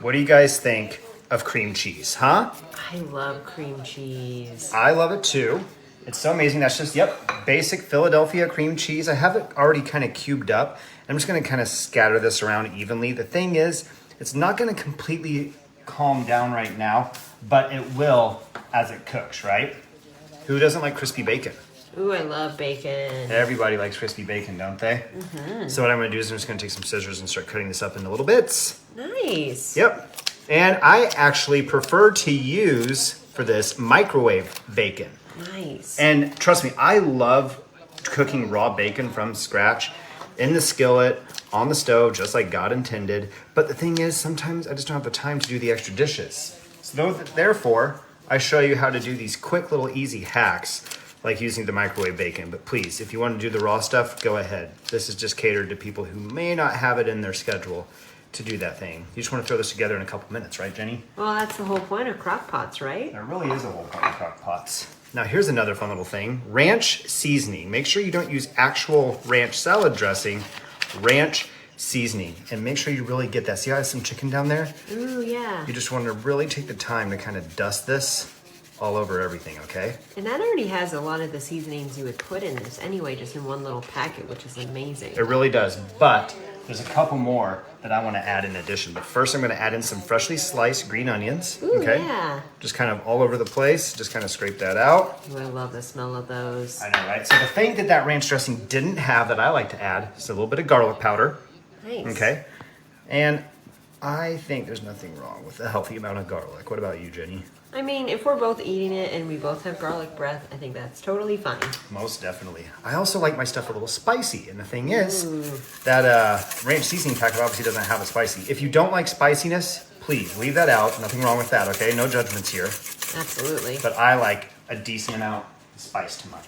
What do you guys think of cream cheese, huh? I love cream cheese. I love it too. It's so amazing. That's just, basic Philadelphia cream cheese. I have it already kind of cubed up. I'm just going to kind of scatter this around evenly. The thing is, it's not going to completely calm down right now, but it will as it cooks, right? Who doesn't like crispy bacon? Ooh, I love bacon. Everybody likes crispy bacon, don't they? Mm-hmm. So what I'm going to do is I'm just going to take some scissors and start cutting this up into little bits. Nice. Yep. And I actually prefer to use, for this, microwave bacon. Nice. And trust me, I love cooking raw bacon from scratch in the skillet, on the stove, just like God intended. But the thing is, sometimes I just don't have the time to do the extra dishes. So therefore, I show you how to do these quick little easy hacks, like using the microwave bacon. But please, if you want to do the raw stuff, go ahead. This is just catered to people who may not have it in their schedule to do that thing. You just want to throw this together in a couple minutes, right, Jenny? Well, that's the whole point of crock pots, right? There really is a whole point of crock pots. Now here's another fun little thing. Ranch seasoning. Make sure you don't use actual ranch salad dressing, ranch seasoning. And make sure you really get that. See how I have some chicken down there? Ooh, yeah. You just want to really take the time to kind of dust this all over everything, okay? And that already has a lot of the seasonings you would put in this anyway, just in one little packet, which is amazing. It really does, but there's a couple more that I want to add in addition. But first I'm going to add in some freshly sliced green onions, Ooh, okay? Yeah. Just kind of all over the place. Just kind of scrape that out. Ooh, I love the smell of those. I know, right? So the thing that ranch dressing didn't have that I like to add is a little bit of garlic powder. Nice. Okay. And I think there's nothing wrong with a healthy amount of garlic. What about you, Jenny? I mean, if we're both eating it and we both have garlic breath, I think that's totally fine. Most definitely. I also like my stuff a little spicy. And the thing is, that ranch seasoning packet obviously doesn't have it spicy. If you don't like spiciness, please leave that out. Nothing wrong with that, okay? No judgments here. Absolutely. But I like a decent amount of spice to mine.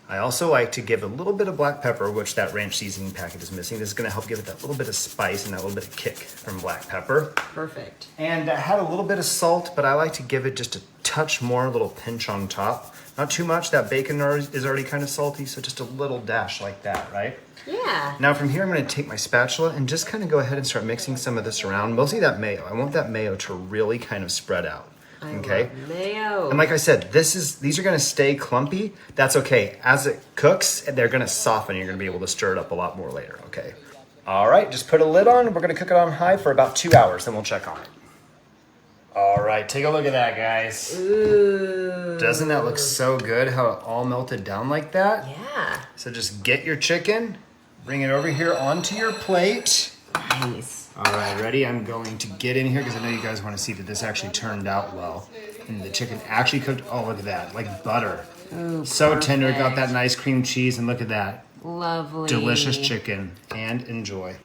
I also like to give a little bit of black pepper, which that ranch seasoning packet is missing. This is going to help give it that little bit of spice and that little bit of kick from black pepper. Perfect. And I had a little bit of salt, but I like to give it just a touch more, a little pinch on top. Not too much. That bacon is already kind of salty, so just a little dash like that, right? Yeah. Now from here, I'm going to take my spatula and just kind of go ahead and start mixing some of this around. Mostly that mayo. I want that mayo to really kind of spread out. Okay. I love mayo. And like I said, these are going to stay clumpy. That's okay. As it cooks, they're going to soften. You're going to be able to stir it up a lot more later. Okay. All right. Just put a lid on. We're going to cook it on high for about 2 hours. Then we'll check on it. All right. Take a look at that, guys. Ooh. Doesn't that look so good? How it all melted down like that? Yeah. So just get your chicken, bring it over here onto your plate. Nice. All right, ready? I'm going to get in here because I know you guys want to see that this actually turned out well. And the chicken actually cooked, oh, look at that, like butter. Ooh, so perfect. tender, got that nice cream cheese, and look at that. Lovely. Delicious chicken, and enjoy.